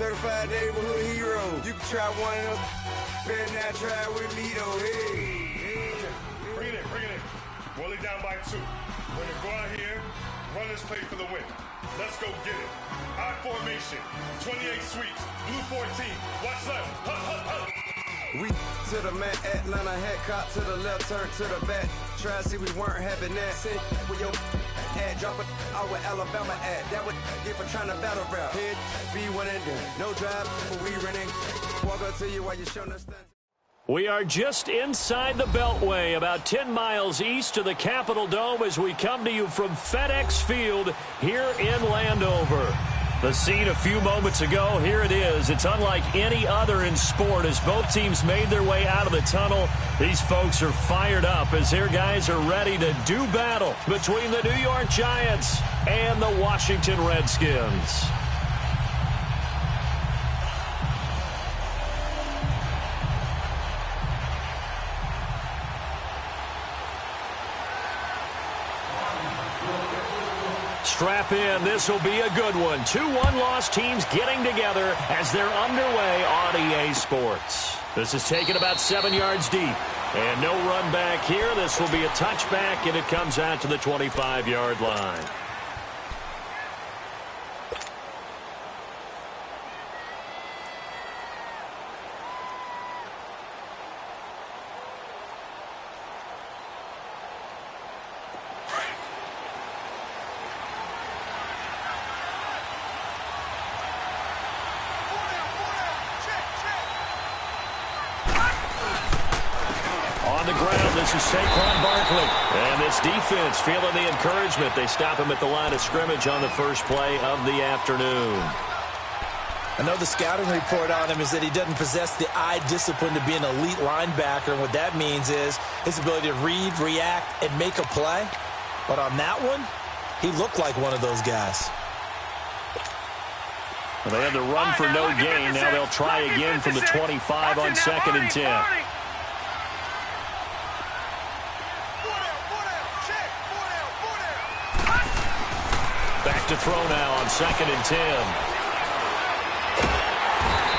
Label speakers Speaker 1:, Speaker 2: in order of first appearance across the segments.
Speaker 1: certified neighborhood hero. You can try one of them, better not try with me though. Hey.
Speaker 2: Bring it in. Roll it down by 2. We're gonna go out here, run this play for the win. Let's go get it. I formation, 28 sweeps, blue 14. Watch left.
Speaker 1: We to the mat, Atlanta hat cop to the left, turn to the back. Try to see we weren't having that. Sit with your ad, drop it out with Alabama ad. That would get for trying to battle rap. Head, be one and done. No drive, but we running. Walk up to you while you're showing us stunts.
Speaker 3: We are just inside the Beltway, about 10 miles east of the Capitol Dome as we come to you from FedEx Field here in Landover. The scene a few moments ago, here it is. It's unlike any other in sport as both teams made their way out of the tunnel. These folks are fired up as their guys are ready to do battle between the New York Giants and the Washington Redskins. Strap in. This will be a good one. 2 one-loss teams getting together as they're underway on EA Sports. This is taken about 7 yards deep. And no run back here. This will be a touchback, and it comes out to the 25-yard line. This is Saquon Barkley. And this defense feeling the encouragement. They stop him at the line of scrimmage on the first play of the afternoon.
Speaker 4: I know the scouting report on him is that he doesn't possess the eye discipline to be an elite linebacker. And what that means is his ability to read, react, and make a play. But on that one, he looked like one of those guys.
Speaker 3: Well, they had the run for no gain. Now they'll try again from the 25 on 2nd and 10. Back to throw now on 2nd and 10.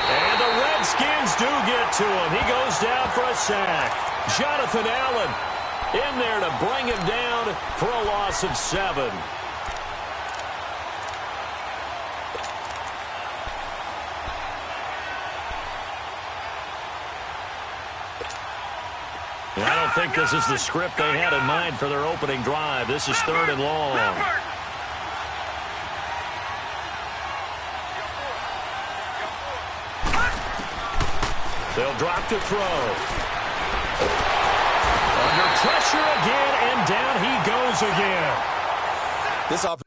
Speaker 3: And the Redskins do get to him. He goes down for a sack. Jonathan Allen in there to bring him down for a loss of 7. I don't think this is the script they had in mind for their opening drive. This is 3rd and long. They'll drop to throw. Under pressure again, and down he goes again.
Speaker 4: This offense.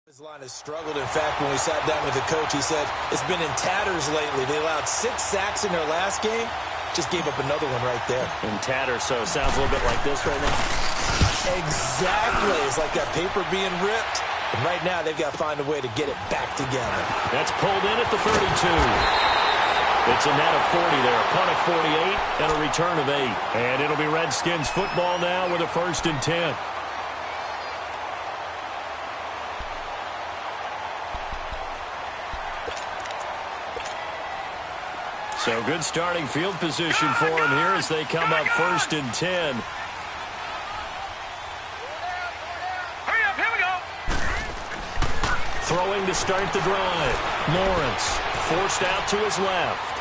Speaker 4: His line has struggled. In fact, when we sat down with the coach, he said it's been in tatters lately. They allowed 6 sacks in their last game. Just gave up another one right there.
Speaker 3: In tatters, so it sounds a little bit like this right now.
Speaker 4: Exactly. It's like that paper being ripped. And right now, they've got to find a way to get it back together.
Speaker 3: That's pulled in at the 32. It's a net of 40 there. A punt of 48 and a return of 8. And it'll be Redskins football now with a 1st and 10. So good starting field position for him here as they come up 1st and 10.
Speaker 5: Hurry up, here we go.
Speaker 3: Throwing to start the drive. Lawrence forced out to his left.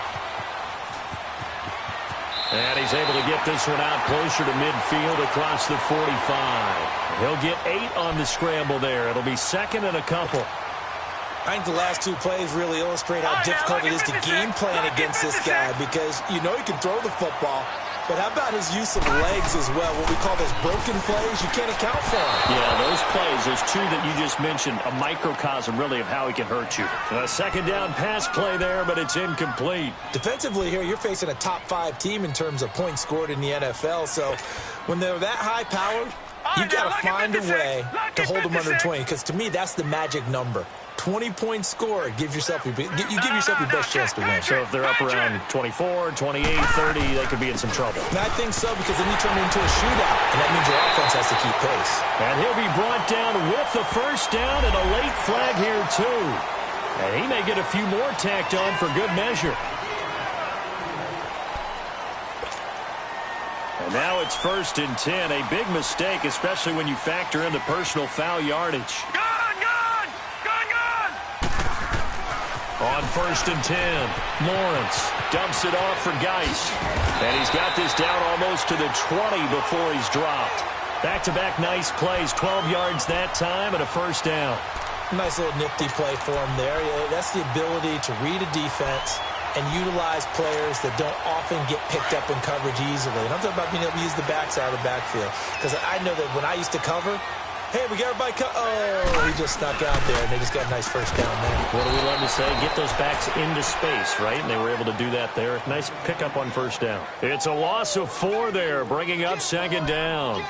Speaker 3: And he's able to get this one out closer to midfield across the 45. He'll get 8 on the scramble there. It'll be 2nd and a couple.
Speaker 4: I think the last two plays really illustrate how difficult it is to game plan against this guy because you know he can throw the football, but how about his use of legs as well? What we call those broken plays, you can't account for them.
Speaker 3: Yeah, those plays, those two that you just mentioned, a microcosm really of how he can hurt you. A second down pass play there, but it's incomplete.
Speaker 4: Defensively here, you're facing a top-5 team in terms of points scored in the NFL, so when they're that high-powered, you've got to find a way to hold them under 20, because to me, that's the magic number. 20 points scored, you give yourself your best chance to win.
Speaker 3: So if they're up around 24, 28, 30, they could be in some trouble.
Speaker 4: And I think so, because then you turn it into a shootout, and that means your offense has to keep pace.
Speaker 3: And he'll be brought down with the first down and a late flag here, too. And he may get a few more tacked on for good measure. And now it's 1st and 10. A big mistake, especially when you factor in the personal foul yardage. On 1st and 10, Lawrence dumps it off for Geis. And he's got this down almost to the 20 before he's dropped. Back-to-back nice plays, 12 yards that time and a first down.
Speaker 4: Nice little nifty play for him there. That's the ability to read a defense and utilize players that don't often get picked up in coverage easily. And I'm talking about being able to use the backside of the backfield. Because I know that when I used to cover, hey, we got everybody he just snuck out there, and they just got a nice first down there.
Speaker 3: What do we love to say? Get those backs into space, right? And they were able to do that there. Nice pickup on first down. It's a loss of 4 there, bringing up 2nd down.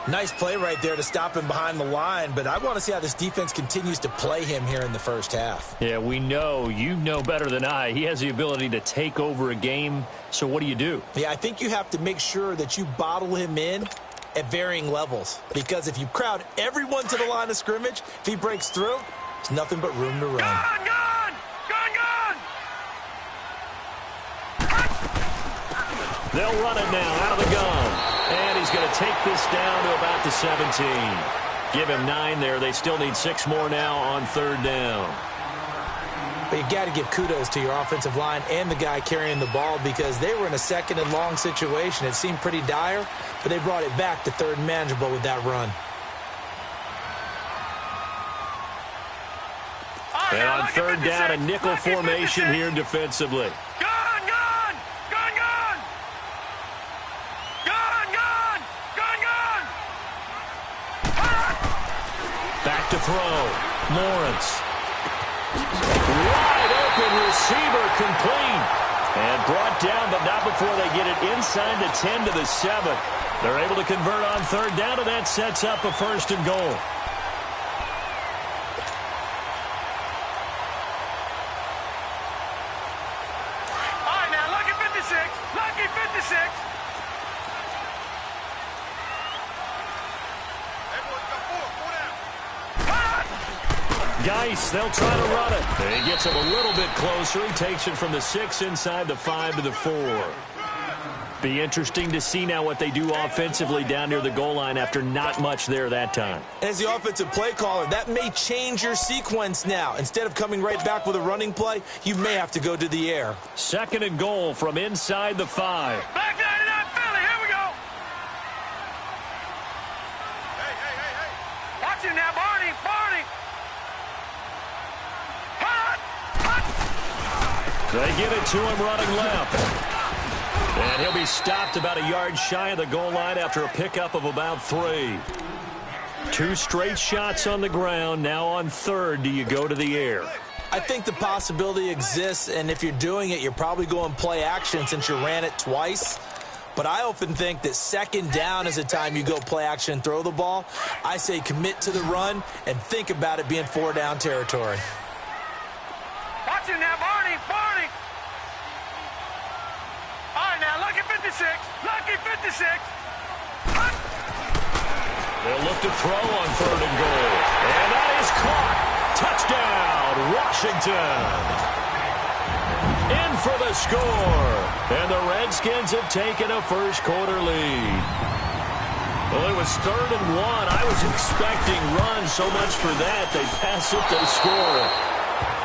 Speaker 4: Nice play right there to stop him behind the line, but I want to see how this defense continues to play him here in the first half.
Speaker 3: Yeah, we know. You know better than I. He has the ability to take over a game, so what do?
Speaker 4: Yeah, I think you have to make sure that you bottle him in at varying levels, because if you crowd everyone to the line of scrimmage, if he breaks through, there's nothing but room to run.
Speaker 5: Gun!
Speaker 3: They'll run it now out of the gun. And he's going to take this down to about the 17. Give him 9 there. They still need 6 more now on 3rd down.
Speaker 4: But you got to give kudos to your offensive line and the guy carrying the ball, because they were in a 2nd and long situation. It seemed pretty dire, but they brought it back to 3rd and manageable with that run.
Speaker 3: And on 3rd down, a nickel formation here defensively. Back to throw. Lawrence. Wide open receiver, complete. And brought down, but not before they get it inside the 10 to the 7. They're able to convert on 3rd down, and that sets up a 1st and goal.
Speaker 5: All right, now, lucky 56. Lucky 56.
Speaker 3: Geis, they'll try to run it. And he gets him a little bit closer. He takes it from the 6 inside the 5 to the 4. Be interesting to see now what they do offensively down near the goal line after not much there that time.
Speaker 4: As the offensive play caller, that may change your sequence now. Instead of coming right back with a running play, you may have to go to the air.
Speaker 3: 2nd and goal from inside the 5.
Speaker 5: Back 99 Philly, here we go. Hey. Watch him now, Barney.
Speaker 3: They give it to him running left. And he'll be stopped about a yard shy of the goal line after a pickup of about 3. 2 straight shots on the ground. Now on 3rd, do you go to the air?
Speaker 4: I think the possibility exists, and if you're doing it, you're probably going play action since you ran it twice. But I often think that 2nd down is the time you go play action and throw the ball. I say commit to the run and think about it being 4-down territory.
Speaker 5: Watch him now, Barney. All right, now, lucky 56. Lucky 56.
Speaker 3: They'll look to throw on 3rd and goal. And that is caught. Touchdown, Washington. In for the score. And the Redskins have taken a first-quarter lead. Well, it was 3rd and 1. I was expecting runs so much for that. They pass it, they score.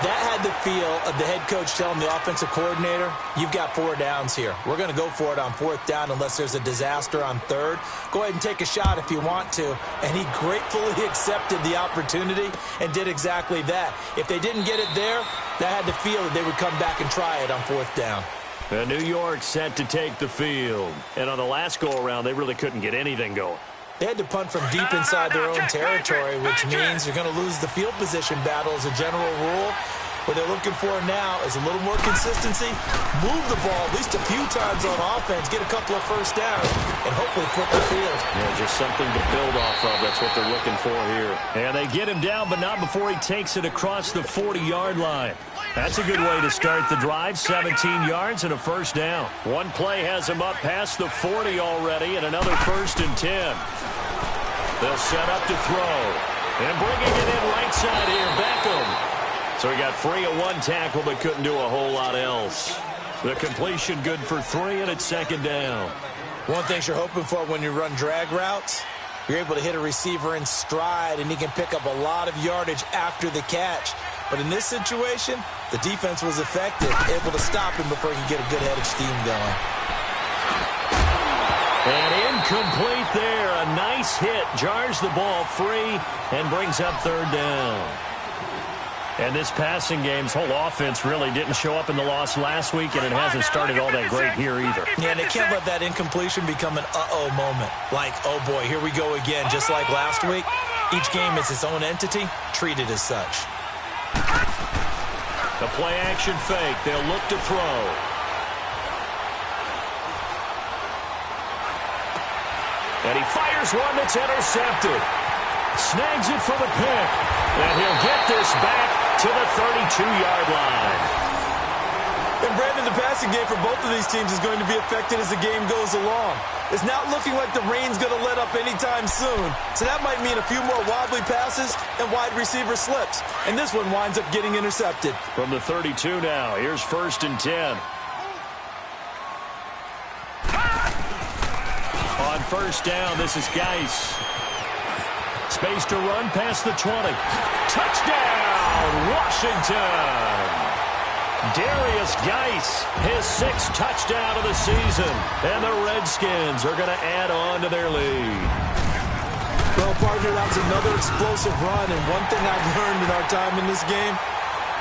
Speaker 4: That had the feel of the head coach telling the offensive coordinator, you've got 4 downs here. We're going to go for it on 4th down unless there's a disaster on 3rd. Go ahead and take a shot if you want to. And he gratefully accepted the opportunity and did exactly that. If they didn't get it there, that had the feel that they would come back and try it on 4th down.
Speaker 3: And New York set to take the field. And on the last go-around, they really couldn't get anything going.
Speaker 4: They had to punt from deep inside their own territory, which means you're going to lose the field position battle as a general rule. What they're looking for now is a little more consistency, move the ball at least a few times on offense, get a couple of first downs, and hopefully flip the field.
Speaker 3: Yeah, just something to build off of. That's what they're looking for here. And they get him down, but not before he takes it across the 40-yard line. That's a good way to start the drive. 17 yards and a first down. One play has him up past the 40 already, and another 1st and 10. They'll set up to throw. And bringing it in right side here, Beckham. So he got free of 1 tackle, but couldn't do a whole lot else. The completion good for 3, and it's 2nd down.
Speaker 4: One thing you're hoping for when you run drag routes, you're able to hit a receiver in stride, and he can pick up a lot of yardage after the catch. But in this situation, the defense was effective, able to stop him before he could get a good head of steam going.
Speaker 3: And incomplete there. A nice hit. Jars the ball free and brings up 3rd down. And this passing game's whole offense really didn't show up in the loss last week, and it hasn't started all that great here either.
Speaker 4: Yeah, and they can't let that incompletion become an uh-oh moment. Like, oh boy, here we go again, just like last week. Each game is its own entity, treated as such.
Speaker 3: The play-action fake. They'll look to throw. And he fires one that's intercepted. Snags it for the pick. And he'll get this back to the 32-yard line.
Speaker 4: And Brandon, the passing game for both of these teams is going to be affected as the game goes along. It's not looking like the rain's going to let up anytime soon. So that might mean a few more wobbly passes and wide receiver slips. And this one winds up getting intercepted.
Speaker 3: From the 32 now, here's 1st and 10. On 1st down, this is Geis. Space to run past the 20. Touchdown, Washington! Darius Geis, his 6th touchdown of the season. And the Redskins are going to add on to their lead.
Speaker 4: Well, partner, that was another explosive run. And one thing I've learned in our time in this game,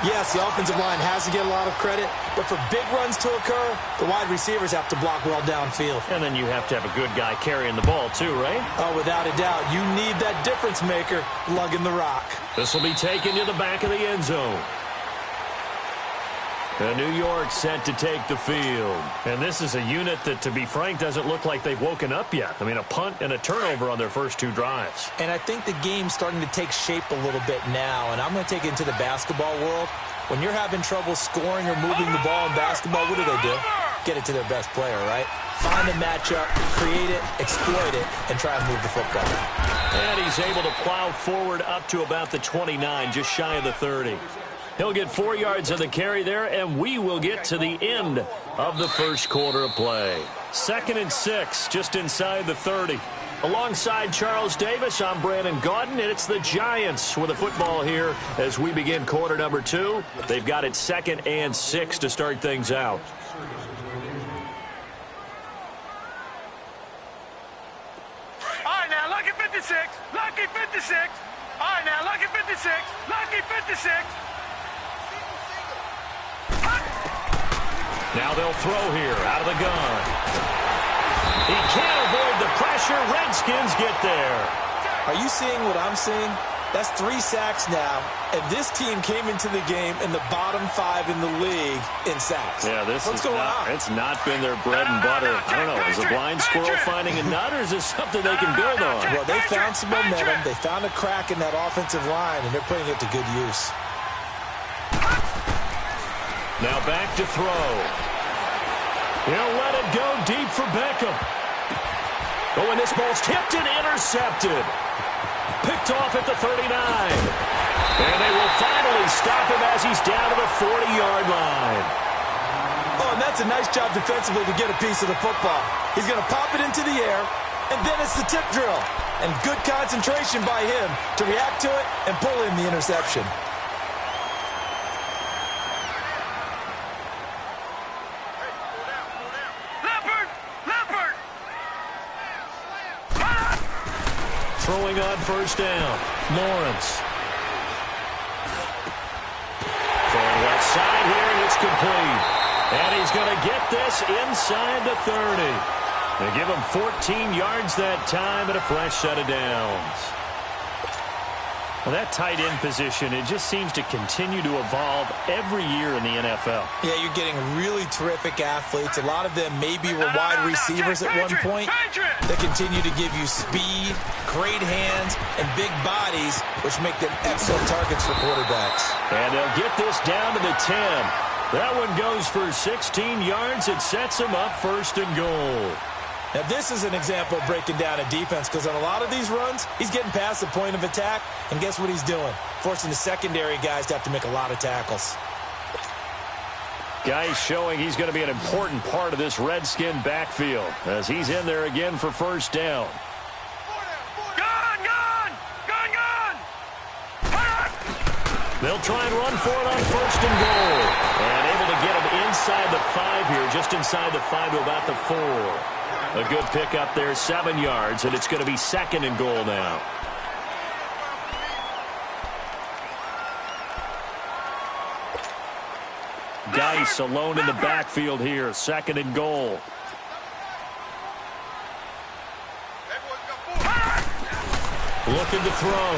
Speaker 4: yes, the offensive line has to get a lot of credit, but for big runs to occur, the wide receivers have to block well downfield.
Speaker 3: And then you have to have a good guy carrying the ball too, right?
Speaker 4: Oh, without a doubt. You need that difference maker lugging the rock.
Speaker 3: This will be taken to the back of the end zone. And New York set to take the field. And this is a unit that, to be frank, doesn't look like they've woken up yet. I mean, a punt and a turnover on their first 2 drives.
Speaker 4: And I think the game's starting to take shape a little bit now. And I'm going to take it into the basketball world. When you're having trouble scoring or moving the ball in basketball, what do? Get it to their best player, right? Find a matchup, create it, exploit it, and try and move the football.
Speaker 3: And he's able to plow forward up to about the 29, just shy of the 30. He'll get 4 yards of the carry there, and we will get to the end of the first quarter of play. 2nd and 6, just inside the 30. Alongside Charles Davis, I'm Brandon Gaudin, and it's the Giants with the football here as we begin quarter number 2. They've got it 2nd and 6 to start things out.
Speaker 5: All right, now, lucky 56, lucky 56. All right, now, lucky 56, lucky 56.
Speaker 3: Now they'll throw here out of the gun. He can't avoid the pressure. Redskins get there.
Speaker 4: Are you seeing what I'm seeing? That's 3 sacks now, and this team came into the game in the bottom 5 in the league in sacks.
Speaker 3: Yeah,
Speaker 4: What's going on?
Speaker 3: It's not been their bread and butter. I don't know. Is a blind squirrel finding a nut, or is this something they can build on?
Speaker 4: Well, they found some momentum. They found a crack in that offensive line, and they're putting it to good use.
Speaker 3: Now back to throw. He'll let it go deep for Beckham. Oh, and this ball's tipped and intercepted. Picked off at the 39. And they will finally stop him as he's down to the 40-yard line.
Speaker 4: Oh, and that's a nice job defensively to get a piece of the football. He's going to pop it into the air, and then it's the tip drill. And good concentration by him to react to it and pull in the interception.
Speaker 3: throwing on first down. Lawrence. Throwing left side here, and it's complete. And he's going to get this inside the 30. They give him 14 yards that time and a fresh set of downs. Well, that tight end position, it just seems to continue to evolve every year in the NFL.
Speaker 4: Yeah, you're getting really terrific athletes. A lot of them maybe were wide receivers at one point. They continue to give you speed, great hands, and big bodies, which make them excellent targets for quarterbacks.
Speaker 3: And they'll get this down to the 10. That one goes for 16 yards. It sets him up first and goal.
Speaker 4: Now, this is an example of breaking down a defense, because on a lot of these runs, he's getting past the point of attack, and guess what he's doing? Forcing the secondary guys to have to make a lot of tackles.
Speaker 3: Guys showing he's going to be an important part of this Redskin backfield as he's in there again for first down. They'll try and run for it on first and goal. And able to get him inside the 5 here, just inside the 5 to about the 4. A good pickup there, 7 yards, and it's going to be second and goal now. Geis alone in the backfield here, second and goal. Looking to throw.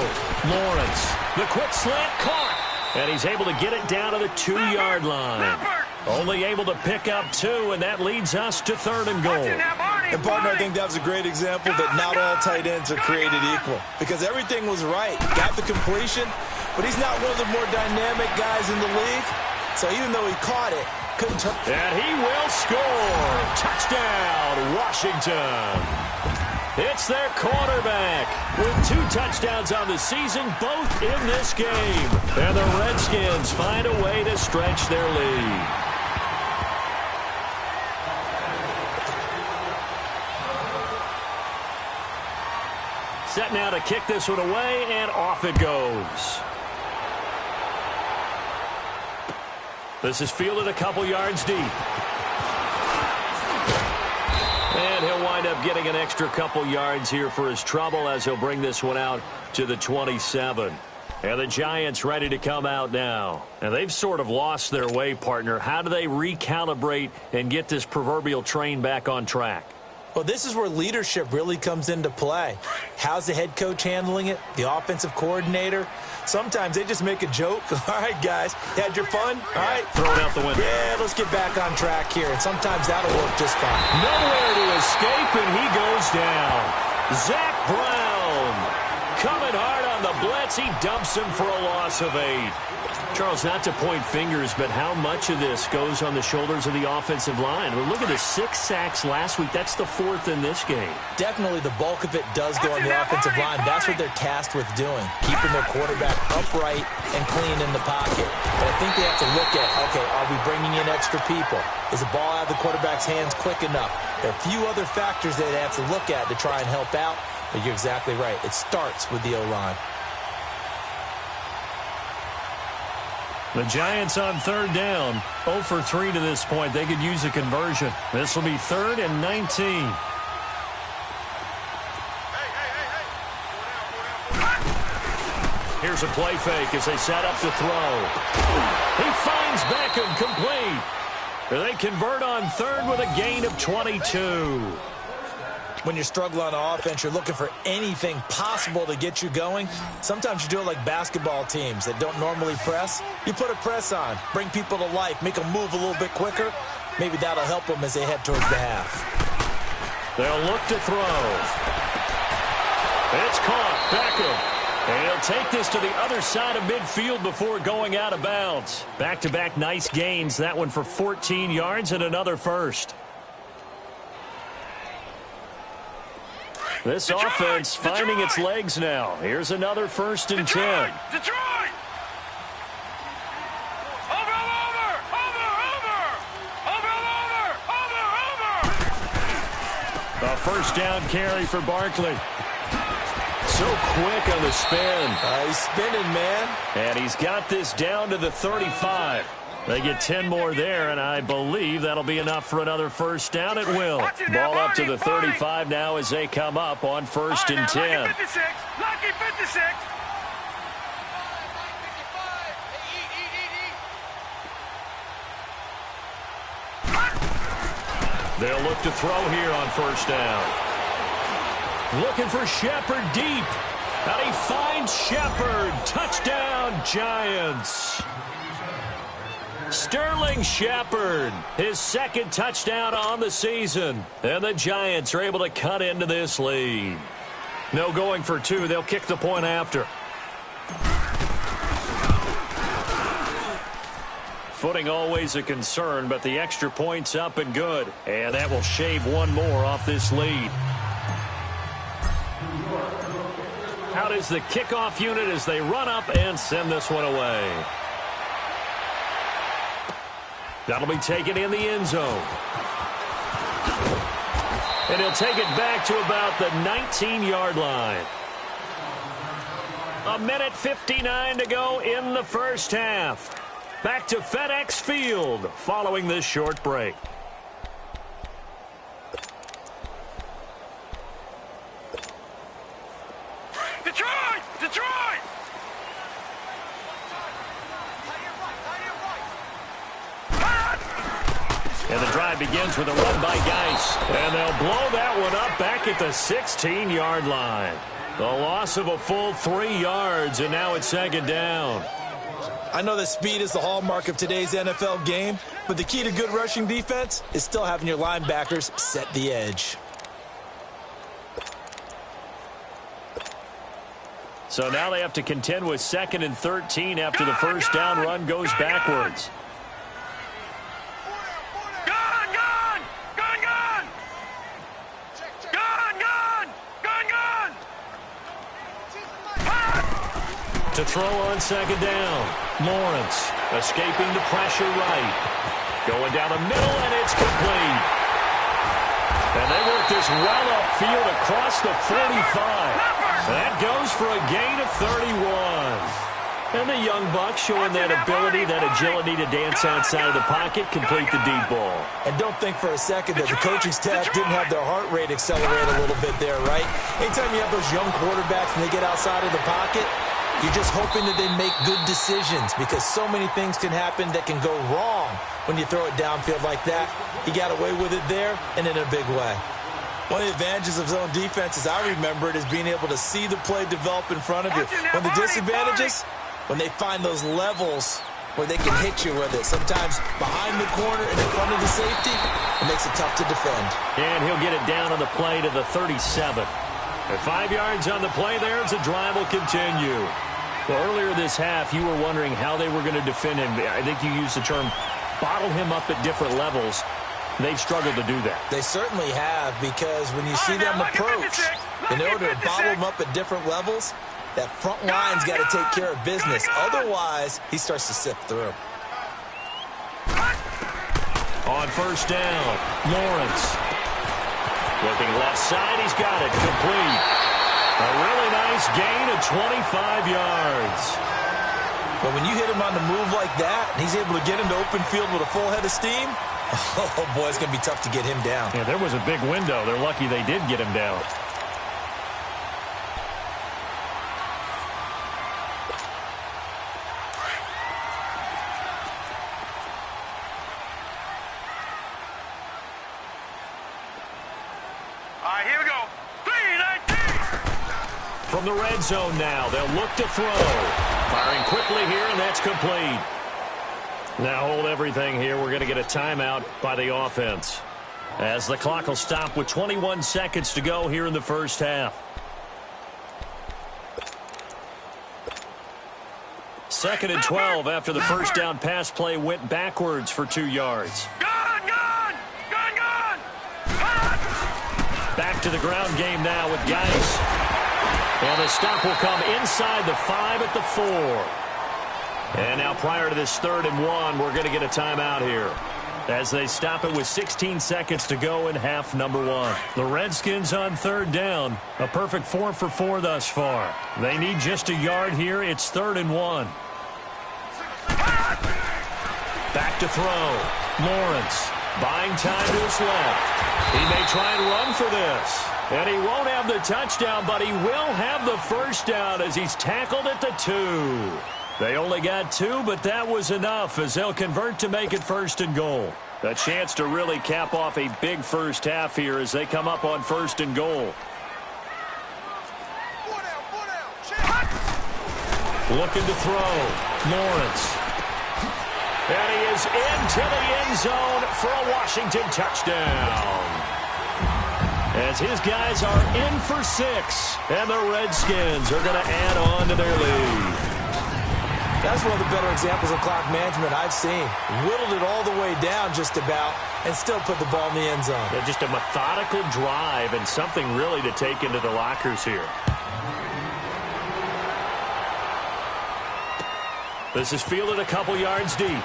Speaker 3: Lawrence, the quick slant caught. And he's able to get it down to the 2-yard line. Only able to pick up 2, and that leads us to third and goal.
Speaker 4: And, partner, I think that was a great example that not all tight ends are created equal, because everything was right. Got the completion, but he's not one of the more dynamic guys in the league. So even though he caught it, couldn't turn.
Speaker 3: And he will score. Touchdown, Washington. It's their quarterback with 2 touchdowns on the season, both in this game. And the Redskins find a way to stretch their lead. Set now to kick this one away, and off it goes. This is fielded a couple yards deep. And he'll wind up getting an extra couple yards here for his trouble as he'll bring this one out to the 27. And the Giants ready to come out now. And they've sort of lost their way, partner. How do they recalibrate and get this proverbial train back on track?
Speaker 4: Well, this is where leadership really comes into play. How's the head coach handling it? The offensive coordinator? Sometimes they just make a joke. All right, guys, had your fun? All right.
Speaker 3: Throw it out the window.
Speaker 4: Yeah, let's get back on track here. And sometimes that'll work just fine.
Speaker 3: Nowhere to escape, and he goes down. Zach Brown coming hard on the blitz. He dumps him for a loss of 8. Charles, not to point fingers, but how much of this goes on the shoulders of the offensive line? Well, look at the 6 sacks last week. That's the 4th in this game.
Speaker 4: Definitely the bulk of it does go on the offensive line. That's what they're tasked with doing, keeping their quarterback upright and clean in the pocket. But I think they have to look at, okay, are we bringing in extra people? Is the ball out of the quarterback's hands quick enough? There are a few other factors that they have to look at to try and help out, but you're exactly right. It starts with the O-line.
Speaker 3: The Giants on third down, 0 for 3 to this point. They could use a conversion. This will be 3rd and 19. Here's a play fake as they set up to throw. He finds Beckham complete. They convert on 3rd with a gain of 22.
Speaker 4: When you're struggling on offense, you're looking for anything possible to get you going. Sometimes you do it like basketball teams that don't normally press. You put a press on, bring people to life, make them move a little bit quicker. Maybe that'll help them as they head towards the half.
Speaker 3: They'll look to throw. It's caught. Beckham. And he'll take this to the other side of midfield before going out of bounds. Back-to-back nice gains. That one for 14 yards and another first. This offense finding its legs now. Here's another 1st and 10.
Speaker 5: Detroit!
Speaker 3: A first down carry for Barkley. So quick on the spin.
Speaker 4: He's spinning, man.
Speaker 3: And he's got this down to the 35. They get 10 more there, and I believe that'll be enough for another first down. It will. Ball up to the 35 now as they come up on 1st and 10.
Speaker 5: Lucky 56. Lucky 56.
Speaker 3: They'll look to throw here on 1st down. Looking for Shepard deep. And he finds Shepard. Touchdown, Giants. Sterling Shepard, his 2nd touchdown on the season. And the Giants are able to cut into this lead. No going for 2. They'll kick the point after. Footing always a concern, but the extra point's up and good. And that will shave 1 more off this lead. Out is the kickoff unit as they run up and send this one away. That'll be taken in the end zone. And he'll take it back to about the 19-yard line. 1:59 to go in the first half. Back to FedEx Field following this short break.
Speaker 5: Detroit! Detroit!
Speaker 3: And the drive begins with a run by Geis. And they'll blow that one up back at the 16-yard line. The loss of a full 3 yards, and now it's 2nd down.
Speaker 4: I know that speed is the hallmark of today's NFL game, but the key to good rushing defense is still having your linebackers set the edge.
Speaker 3: So now they have to contend with 2nd and 13 after the first down run goes backwards. To throw on 2nd down. Lawrence escaping the pressure right. Going down the middle, and it's complete. And they work this well upfield across the 45. That goes for a gain of 31. And the young buck showing that ability, that agility to dance outside of the pocket, complete the deep ball.
Speaker 4: And don't think for a second that the coaching staff didn't have their heart rate accelerate a little bit there, right? Anytime you have those young quarterbacks and they get outside of the pocket, you're just hoping that they make good decisions because so many things can happen that can go wrong when you throw it downfield like that. He got away with it there and in a big way. One of the advantages of zone defense, as I remember it, is being able to see the play develop in front of you. One of the disadvantages, when they find those levels where they can hit you with it. Sometimes behind the corner and in front of the safety, it makes it tough to defend.
Speaker 3: And he'll get it down on the play to the 37. At 5 yards on the play there as the drive will continue. Well, earlier this half, you were wondering how they were going to defend him. I think you used the term bottle him up at different levels. They've struggled to do that.
Speaker 4: They certainly have, because when you see them approach, in order to bottle him up at different levels, that front line's got to take care of business. Otherwise, he starts to sift through.
Speaker 3: On first down, Lawrence. Looking left side, he's got it. Complete. A really nice gain of 25 yards.
Speaker 4: But when you hit him on the move like that, and he's able to get into open field with a full head of steam, oh, boy, it's going to be tough to get him down.
Speaker 3: Yeah, there was a big window. They're lucky they did get him down. From the red zone now, they'll look to throw. Firing quickly here, and that's complete. Now hold everything here. We're going to get a timeout by the offense, as the clock will stop with 21 seconds to go here in the first half. 2nd and 12 after the first down pass play went backwards for 2 yards. Back to the ground game now with Geis. And the stop will come inside the 5 at the 4. And now prior to this 3rd and 1, we're going to get a timeout here, as they stop it with 16 seconds to go in half number 1. The Redskins on 3rd down. A perfect 4 for 4 thus far. They need just a yard here. It's 3rd and 1. Back to throw. Lawrence buying time to his left. He may try and run for this. And he won't have the touchdown, but he will have the first down as he's tackled at the 2. They only got 2, but that was enough as they'll convert to make it 1st and goal. A chance to really cap off a big first half here as they come up on 1st and goal. Looking to throw. Lawrence. And he is into the end zone for a Washington touchdown. As his guys are in for 6, and the Redskins are going to add on to their lead.
Speaker 4: That's one of the better examples of clock management I've seen. Whittled it all the way down just about and still put the ball in the end zone.
Speaker 3: Yeah, just a methodical drive and something really to take into the lockers here. This is fielded a couple yards deep.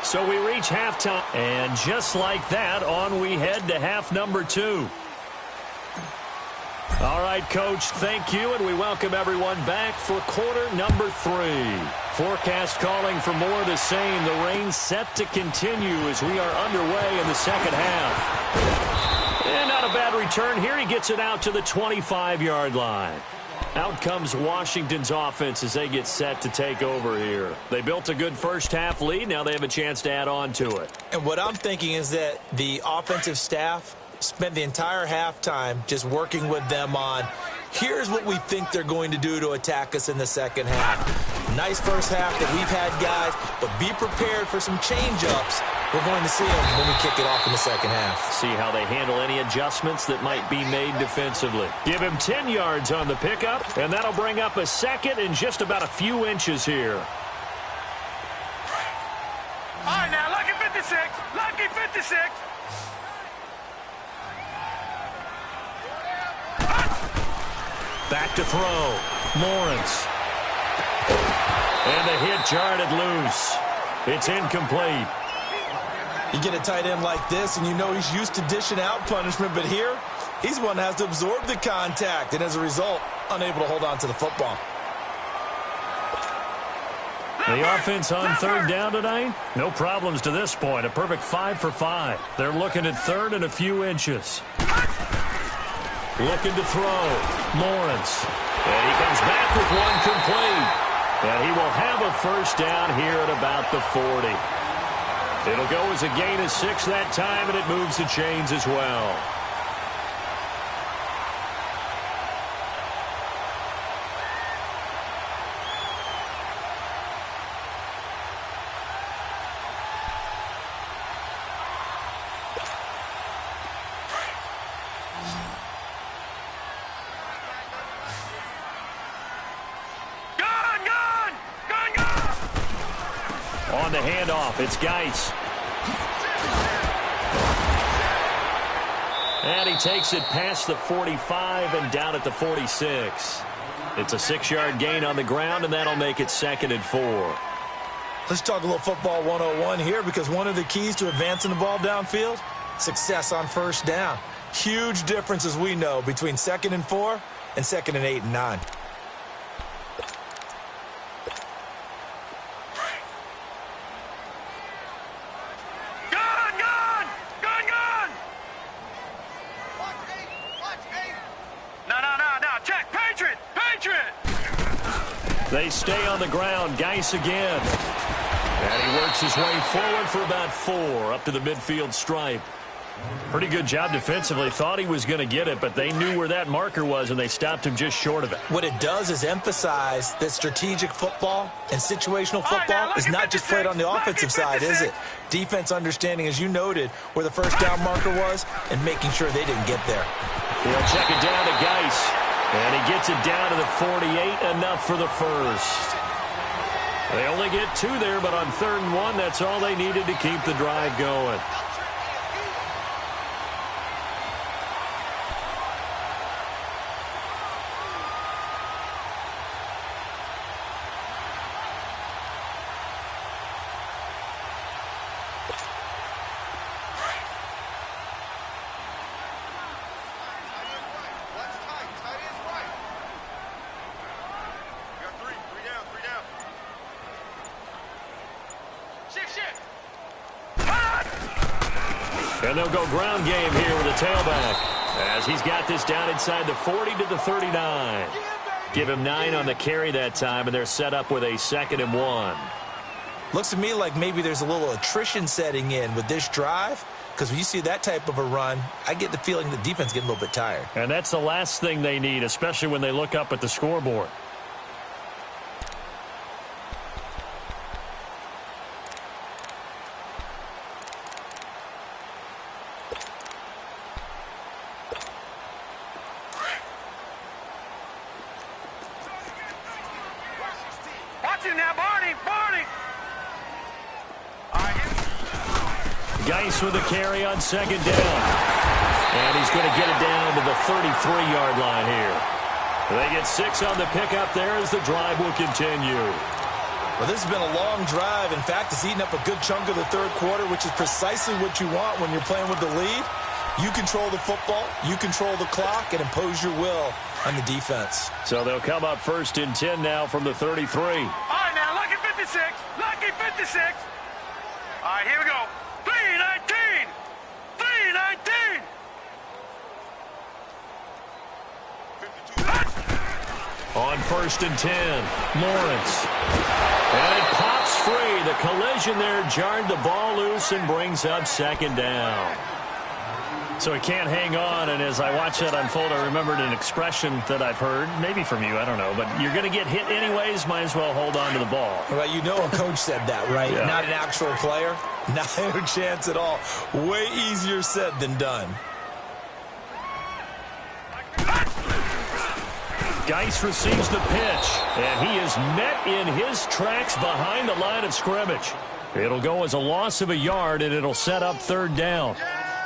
Speaker 3: So we reach halftime, and just like that, on we head to half number 2. All right, Coach, thank you, and we welcome everyone back for quarter number 3. Forecast calling for more of the same. The rain set to continue as we are underway in the second half. And not a bad return here. He gets it out to the 25-yard line. Out comes Washington's offense as they get set to take over here. They built a good first half lead. Now they have a chance to add on to it.
Speaker 4: And what I'm thinking is that the offensive staff spent the entire halftime just working with them on, here's what we think they're going to do to attack us in the second half. Nice first half that we've had, guys, but be prepared for some change-ups. We're going to see them when we kick it off in the second half.
Speaker 3: See how they handle any adjustments that might be made defensively. Give him 10 yards on the pickup, and that'll bring up a second in just about a few inches here.
Speaker 5: All right, now, lucky 56. Lucky 56.
Speaker 3: Back to throw. Lawrence. And the hit jarred it loose. It's incomplete.
Speaker 4: You get a tight end like this, and you know he's used to dishing out punishment, but here, he's one that has to absorb the contact, and as a result, unable to hold on to the football.
Speaker 3: The offense on third down tonight, no problems to this point. A perfect 5 for 5. They're looking at third and a few inches. Looking to throw. Lawrence. And he comes back with one complete. And he will have a first down here at about the 40. It'll go as a gain of 6 that time, and it moves the chains as well. On the handoff, it's Geis. And he takes it past the 45 and down at the 46. It's a 6-yard gain on the ground, and that'll make it 2nd and 4.
Speaker 4: Let's talk a little football 101 here, because one of the keys to advancing the ball downfield, success on first down. Huge difference, as we know, between 2nd and 4 and 2nd and 8 and 9.
Speaker 3: They stay on the ground. Geis again. And he works his way forward for about 4 up to the midfield stripe. Pretty good job defensively. Thought he was going to get it, but they knew where that marker was, and they stopped him just short of it.
Speaker 4: What it does is emphasize that strategic football and situational football is not just played on the offensive side, is it? Defense understanding, as you noted, where the first down marker was and making sure they didn't get there.
Speaker 3: He'll check it down to Geis. And he gets it down to the 48, enough for the first. They only get 2 there, but on 3rd and 1, that's all they needed to keep the drive going. And they'll go ground game here with a tailback, as he's got this down inside the 40 to the 39. Give him 9 on the carry that time, and they're set up with a 2nd and 1.
Speaker 4: Looks to me like maybe there's a little attrition setting in with this drive, because when you see that type of a run, I get the feeling the defense getting a little bit tired.
Speaker 3: And that's the last thing they need, especially when they look up at the scoreboard. Geis with a carry on 2nd down. And he's going to get it down to the 33-yard line here. They get 6 on the pickup there as the drive will continue.
Speaker 4: Well, this has been a long drive. In fact, it's eaten up a good chunk of the third quarter, which is precisely what you want when you're playing with the lead. You control the football, you control the clock, and impose your will on the defense.
Speaker 3: So they'll come up 1st and 10 now from the 33.
Speaker 5: All right, now, lucky 56. Lucky 56. All right, here we go. 3-19! 3-19!
Speaker 3: On 1st and 10, Lawrence. And it pops free. The collision there jarred the ball loose and brings up 2nd down. So he can't hang on, and as I watch that unfold, I remembered an expression that I've heard, maybe from you, I don't know, but you're going to get hit anyways, might as well hold on to the ball.
Speaker 4: Well, you know a coach said that, right?
Speaker 3: Yeah.
Speaker 4: Not an actual player. Not a chance at all. Way easier said than done.
Speaker 3: Geis receives the pitch, and he is met in his tracks behind the line of scrimmage. It'll go as a loss of a yard, and it'll set up 3rd down.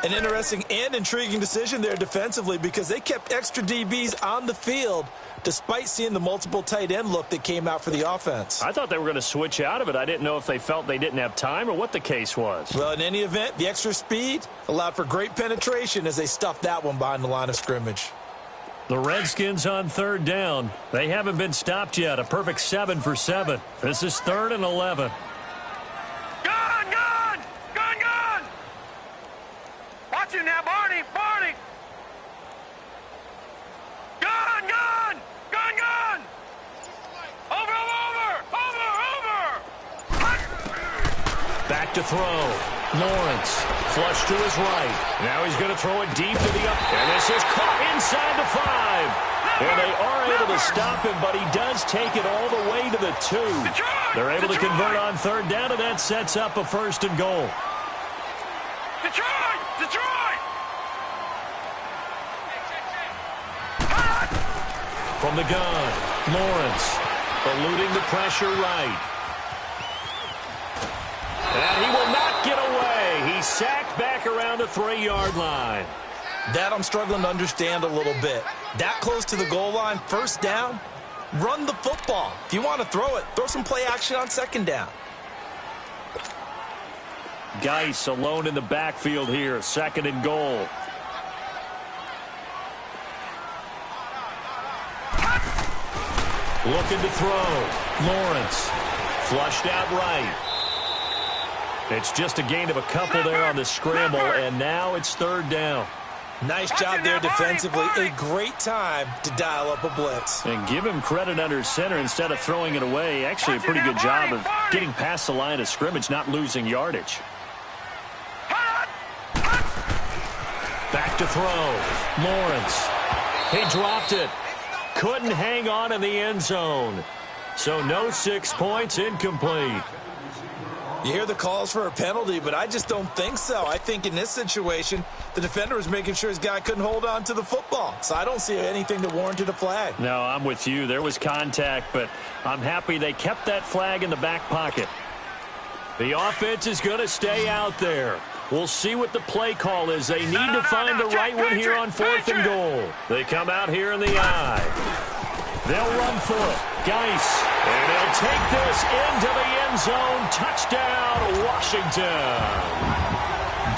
Speaker 4: An interesting and intriguing decision there defensively, because they kept extra DBs on the field despite seeing the multiple tight end look that came out for the offense.
Speaker 3: I thought they were going to switch out of it. I didn't know if they felt they didn't have time or what the case was.
Speaker 4: Well, in any event, the extra speed allowed for great penetration as they stuffed that one behind the line of scrimmage.
Speaker 3: The Redskins on 3rd down. They haven't been stopped yet. A perfect 7 for 7. This is 3rd and 11.
Speaker 5: Watch him now, Barney! Barney! Gun! Gun! Gun! Gun! Over!
Speaker 3: Back to throw. Lawrence. Flush to his right. Now he's going to throw it deep to the up. And this is caught inside the 5. And they are able to stop him, but he does take it all the way to the 2. They're able to convert on 3rd down, and that sets up a 1st and goal.
Speaker 5: Detroit! Detroit!
Speaker 3: From the gun, Lawrence eluding the pressure right. And he will not get away. He's sacked back around the 3-yard line.
Speaker 4: That I'm struggling to understand a little bit. That close to the goal line, 1st down, run the football. If you want to throw it, throw some play action on 2nd down.
Speaker 3: Geis alone in the backfield here, 2nd and goal. Looking to throw. Lawrence flushed out right. It's just a gain of a couple there on the scramble, and now it's 3rd down.
Speaker 4: Nice job there defensively. A great time to dial up a blitz.
Speaker 3: And give him credit under center instead of throwing it away. Actually, a pretty good job of getting past the line of scrimmage, not losing yardage. Back to throw. Lawrence. He dropped it. Couldn't hang on in the end zone. So no 6 points, incomplete.
Speaker 4: You hear the calls for a penalty, but I just don't think so. I think in this situation, the defender was making sure his guy couldn't hold on to the football. So I don't see anything that warranted a flag.
Speaker 3: No, I'm with you. There was contact, but I'm happy they kept that flag in the back pocket. The offense is going to stay out there. We'll see what the play call is. They need to find the right one here on 4th and goal. They come out here in the eye. They'll run for it. Geis. And he'll take this into the end zone. Touchdown, Washington.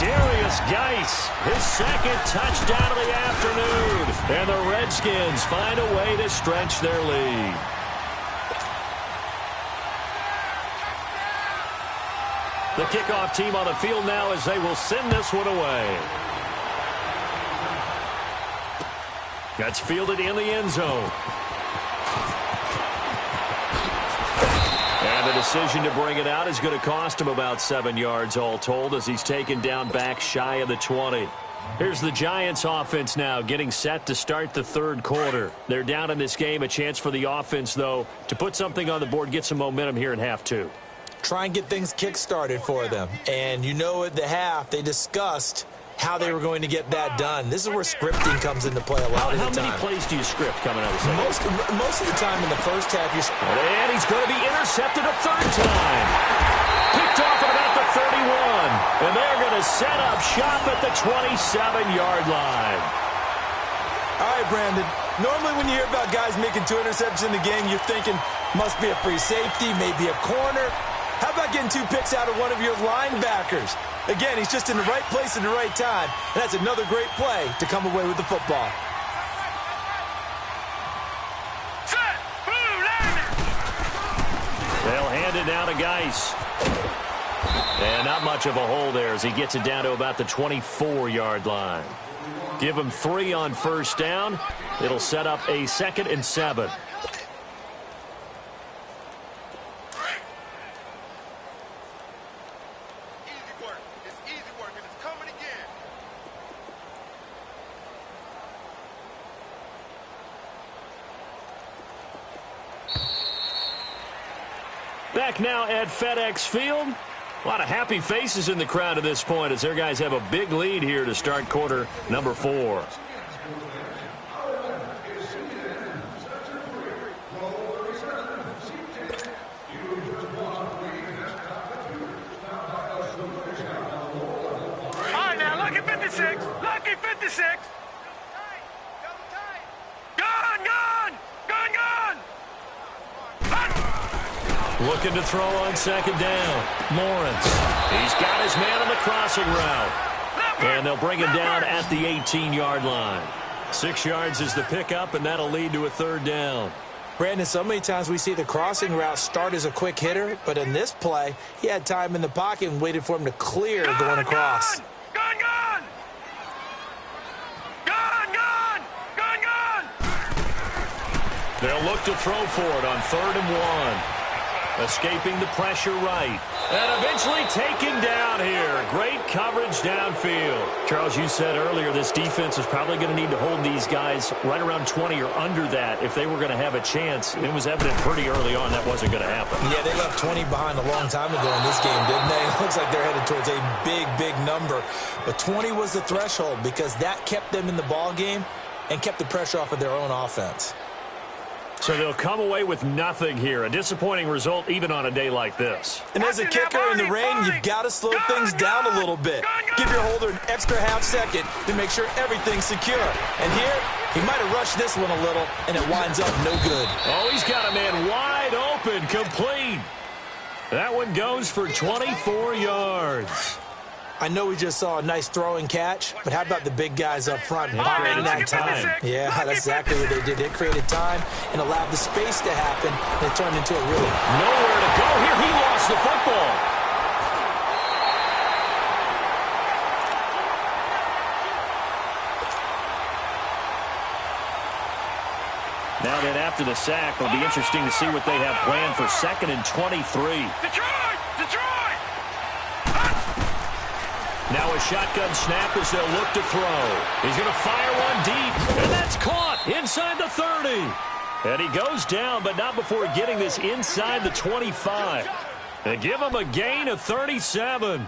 Speaker 3: Darius Geis, his 2nd touchdown of the afternoon. And the Redskins find a way to stretch their lead.
Speaker 5: 3
Speaker 3: The kickoff team on the field now as they will send this one away. That's fielded in the end zone. And the decision to bring it out is going to cost him about 7 yards all told as he's taken down back shy of the 20. Here's the Giants offense now getting set to start the third quarter. They're down in this game. A chance for the offense, though, to put something on the board, get some momentum here in half two.
Speaker 4: Try and get things kick-started for them. And you know at the half they discussed how they were going to get that done. This is where scripting comes into play a lot of the time.
Speaker 3: How many plays do you script coming out of the second?
Speaker 4: Most of the time in the first half, you're...
Speaker 3: And he's going to be intercepted a third time. Picked off at about the 31. And they're going to set up shop at the 27-yard line.
Speaker 4: All right, Brandon. Normally when you hear about guys making 2 interceptions in the game, you're thinking must be a free safety, maybe a corner. How about getting 2 picks out of one of your linebackers? Again, he's just in the right place at the right time, and that's another great play to come away with the football.
Speaker 5: Set! Blue line!
Speaker 3: They'll hand it down to Geis. And not much of a hole there as he gets it down to about the 24-yard line. Give him 3 on first down. It'll set up a 2nd and 7. Back now at FedEx Field. A lot of happy faces in the crowd at this point as their guys have a big lead here to start quarter number 4.
Speaker 5: All right, now, lucky 56. Lucky 56. Gone, gone. Gone, gone.
Speaker 3: Looking to throw on second down. Lawrence. He's got his man on the crossing route. And they'll bring him down at the 18-yard line. 6 yards is the pickup, and that'll lead to a third down.
Speaker 4: Brandon, so many times we see the crossing route start as a quick hitter, but in this play, he had time in the pocket and waited for him to clear going across.
Speaker 5: Gone, gone. Gone, gone. Gone, gone.
Speaker 3: They'll look to throw for it on 3rd and 1. Escaping the pressure right. And eventually taken down here. Great coverage downfield. Charles, you said earlier this defense is probably going to need to hold these guys right around 20 or under that if they were going to have a chance. It was evident pretty early on that wasn't going to happen.
Speaker 4: Yeah, they left 20 behind a long time ago in this game, didn't they? It looks like they're headed towards a big, big number. But 20 was the threshold because that kept them in the ball game and kept the pressure off of their own offense.
Speaker 3: So they'll come away with nothing here. A disappointing result even on a day like this.
Speaker 4: And as a kicker in the rain, you've got to slow things down a little bit. Give your holder an extra half second to make sure everything's secure. And here, he might have rushed this one a little, and it winds up no good.
Speaker 3: Oh, he's got a man wide open, complete. That one goes for 24 yards.
Speaker 4: I know we just saw a nice throwing catch, but how about the big guys up front buying that time? Yeah, that's exactly what they did. They created time and allowed the space to happen, and it turned into a really...
Speaker 3: Nowhere to go here. He lost the football. Now then, after the sack, it'll be interesting to see what they have planned for 2nd and 23.
Speaker 5: Detroit! Detroit!
Speaker 3: Now a shotgun snap as they'll look to throw. He's going to fire one deep, and that's caught inside the 30. And he goes down, but not before getting this inside the 25. They give him a gain of 37.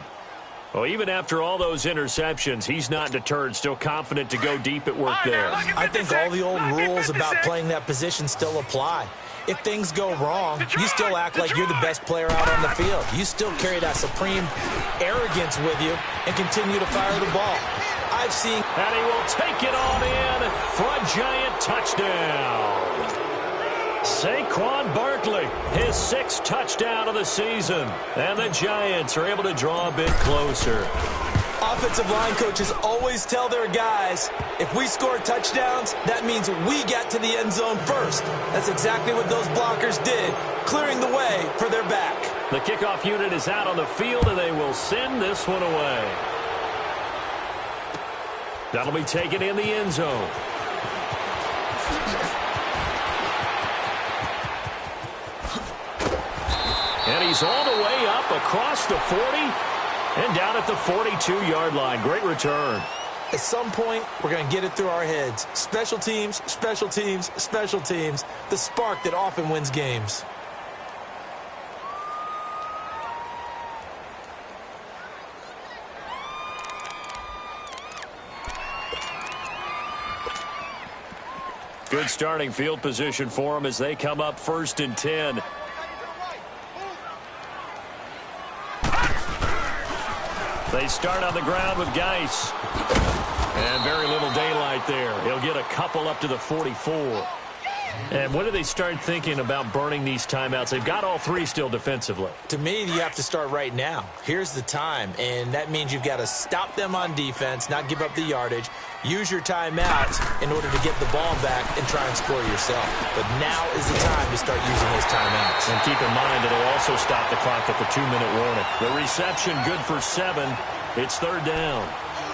Speaker 3: Well, even after all those interceptions, he's not deterred, still confident to go deep at work there.
Speaker 4: I think all the old rules about playing that position still apply. If things go wrong, you still act like you're the best player out on the field. You still carry that supreme arrogance with you and continue to fire the ball. I've seen...
Speaker 3: And he will take it on in for a giant touchdown. Saquon Barkley, his 6th touchdown of the season. And the Giants are able to draw a bit closer.
Speaker 4: Offensive line coaches always tell their guys, if we score touchdowns, that means we got to the end zone first. That's exactly what those blockers did, clearing the way for their back.
Speaker 3: The kickoff unit is out on the field, and they will send this one away. That'll be taken in the end zone. And he's all the way up across the 40 and down at the 42-yard line. Great return.
Speaker 4: At some point, we're going to get it through our heads. Special teams, special teams, special teams. The spark that often wins games.
Speaker 3: Good starting field position for them as they come up 1st and 10. They start on the ground with Geis. And very little daylight there. He'll get a couple up to the 44. And when do they start thinking about burning these timeouts? They've got all 3 still defensively.
Speaker 4: To me, you have to start right now. Here's the time, and that means you've got to stop them on defense, not give up the yardage, use your timeouts in order to get the ball back and try and score yourself. But now is the time to start using those timeouts.
Speaker 3: And keep in mind, it'll also stop the clock at the 2-minute warning. The reception good for 7. It's 3rd down.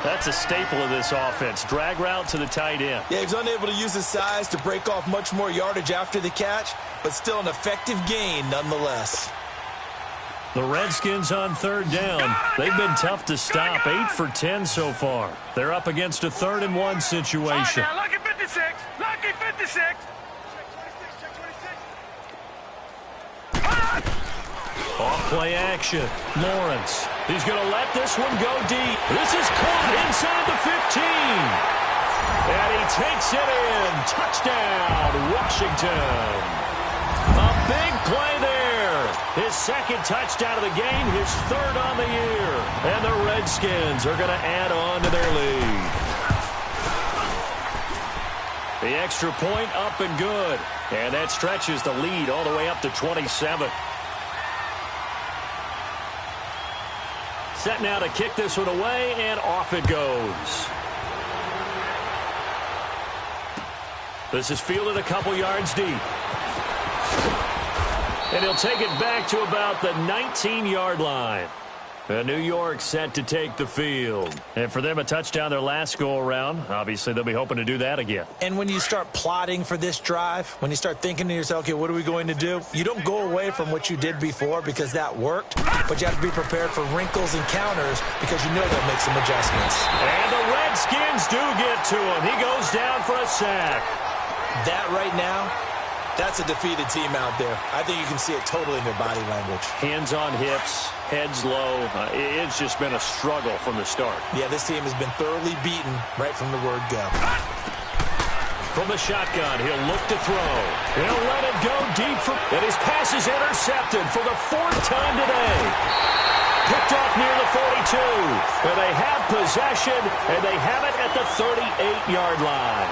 Speaker 3: That's a staple of this offense. Drag route to the tight end.
Speaker 4: Yeah, he's unable to use his size to break off much more yardage after the catch, but still an effective gain nonetheless.
Speaker 3: The Redskins on 3rd down. They've been tough to stop. 8 for 10 so far. They're up against a 3rd and 1 situation.
Speaker 5: All right, now, lucky 56. Lucky 56.
Speaker 3: Off play action. Lawrence. He's going to let this one go deep. This is caught inside the 15. And he takes it in. Touchdown, Washington. A big play there. His 2nd touchdown of the game, his 3rd on the year. And the Redskins are going to add on to their lead. The extra point up and good. And that stretches the lead all the way up to 27. Set now to kick this one away, and off it goes. This is fielded a couple yards deep. And he'll take it back to about the 19-yard line. And New York set to take the field. And for them, a touchdown their last go-around. Obviously, they'll be hoping to do that again.
Speaker 4: And when you start plotting for this drive, when you start thinking to yourself, okay, what are we going to do? You don't go away from what you did before because that worked, but you have to be prepared for wrinkles and counters because you know they'll make some adjustments.
Speaker 3: And the Redskins do get to him. He goes down for a sack.
Speaker 4: That right now, that's a defeated team out there. I think you can see it totally in their body language.
Speaker 3: Hands on hips, heads low. It's just been a struggle from the start.
Speaker 4: Yeah, this team has been thoroughly beaten right from the word go.
Speaker 3: From the shotgun, he'll look to throw. He'll let it go deep, and his pass is intercepted for the 4th time today. Picked off near the 42. And they have possession, and they have it at the 38-yard line.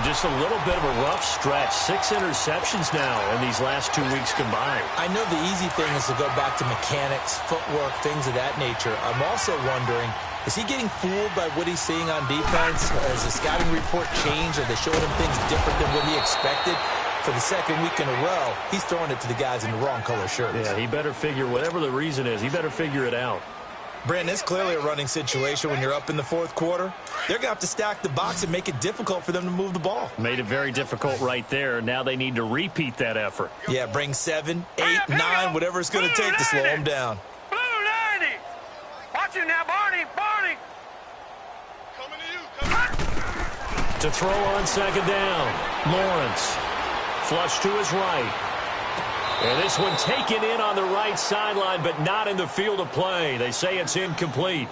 Speaker 3: Just a little bit of a rough stretch. 6 interceptions now in these last 2 weeks combined.
Speaker 4: I know the easy thing is to go back to mechanics, footwork, things of that nature. I'm also wondering, is he getting fooled by what he's seeing on defense? Has the scouting report changed? Are they showing him things different than what he expected? For the 2nd week in a row, he's throwing it to the guys in the wrong color shirts.
Speaker 3: Yeah, he better figure, whatever the reason is, he better figure it out.
Speaker 4: Brandon, it's clearly a running situation when you're up in the 4th quarter. They're going to have to stack the box and make it difficult for them to move the ball.
Speaker 3: Made it very difficult right there. Now they need to repeat that effort.
Speaker 4: Yeah, bring 7, 8, 9, whatever it's going to take to slow them down.
Speaker 5: Blue 90. Watch it now, Barney. Barney.
Speaker 2: Coming to you. Coming.
Speaker 3: To throw on 2nd down. Lawrence. Flush to his right. And this one taken in on the right sideline, but not in the field of play. They say it's incomplete.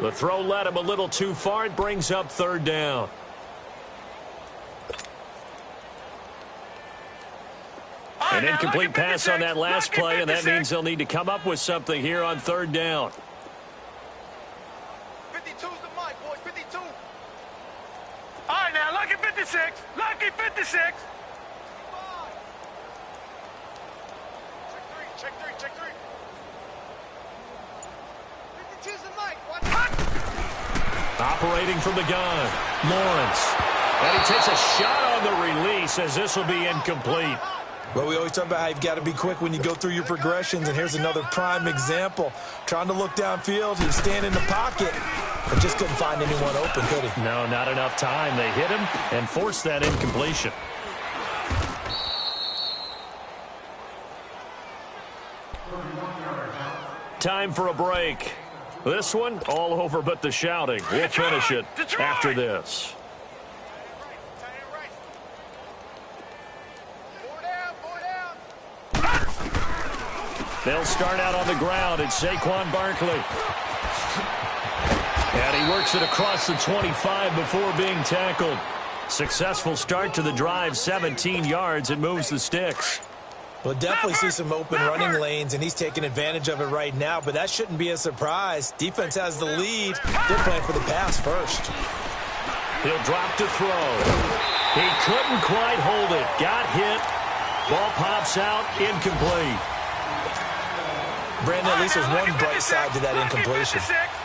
Speaker 3: The throw led him a little too far. It brings up 3rd down. An incomplete pass on that last play, and that means they'll need to come up with something here on 3rd down.
Speaker 5: 52's the mic, boys. 52. All right, now, lucky 56. Lucky 56. Check three. 52's the mic.
Speaker 3: Operating from the gun, Lawrence. And he takes a shot on the release as this will be incomplete.
Speaker 4: Well, we always talk about how you've got to be quick when you go through your progressions, and here's another prime example. Trying to look downfield, he was standing in the pocket, but just couldn't find anyone open, could he?
Speaker 3: No, not enough time. They hit him and forced that incompletion. Time for a break. This one, all over but the shouting. We'll finish it after this. They'll start out on the ground. It's Saquon Barkley. And he works it across the 25 before being tackled. Successful start to the drive, 17 yards, and moves the sticks.
Speaker 4: We'll definitely see some open running lanes, and he's taking advantage of it right now, but that shouldn't be a surprise. Defense has the lead. They're playing for the pass first.
Speaker 3: He'll drop to throw. He couldn't quite hold it. Got hit. Ball pops out, incomplete.
Speaker 4: Brandon, at least there's one bright side to that incompletion.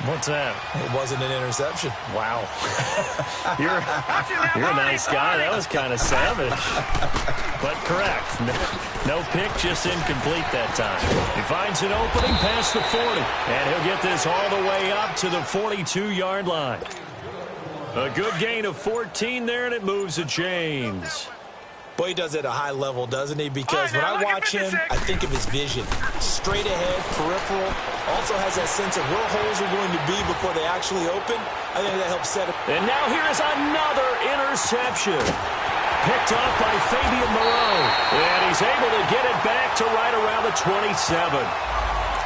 Speaker 3: What's that?
Speaker 4: It wasn't an interception.
Speaker 3: Wow. You're a nice guy. That was kind of savage. But correct. No pick, just incomplete that time. He finds an opening past the 40. And he'll get this all the way up to the 42-yard line. A good gain of 14 there, and it moves the chains.
Speaker 4: Boy, he does it at a high level, doesn't he? Because when I watch him, I think of his vision. Straight ahead, peripheral. Also has that sense of where holes are going to be before they actually open. I think that helps set it.
Speaker 3: And now here is another interception. Picked off by Fabian Moreau. And he's able to get it back to right around the 27.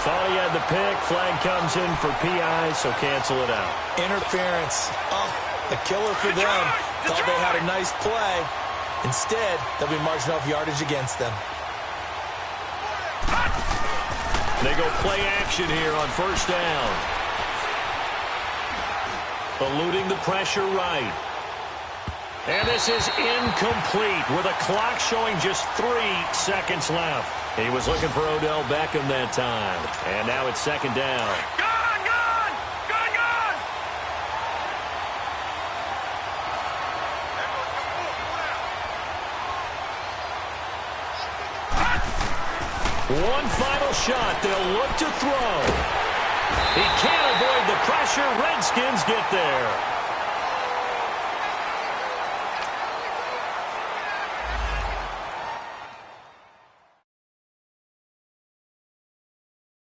Speaker 3: Thought he had the pick. Flag comes in for PI, so cancel it out.
Speaker 4: Interference. Oh, a killer for them. Thought they had a nice play. Instead, they'll be marching off yardage against them.
Speaker 3: They go play action here on first down. Eluding the pressure right. And this is incomplete with a clock showing just 3 seconds left. He was looking for Odell Beckham that time. And now it's second down. One final shot. They'll look to throw. He can't avoid the pressure. Redskins get there.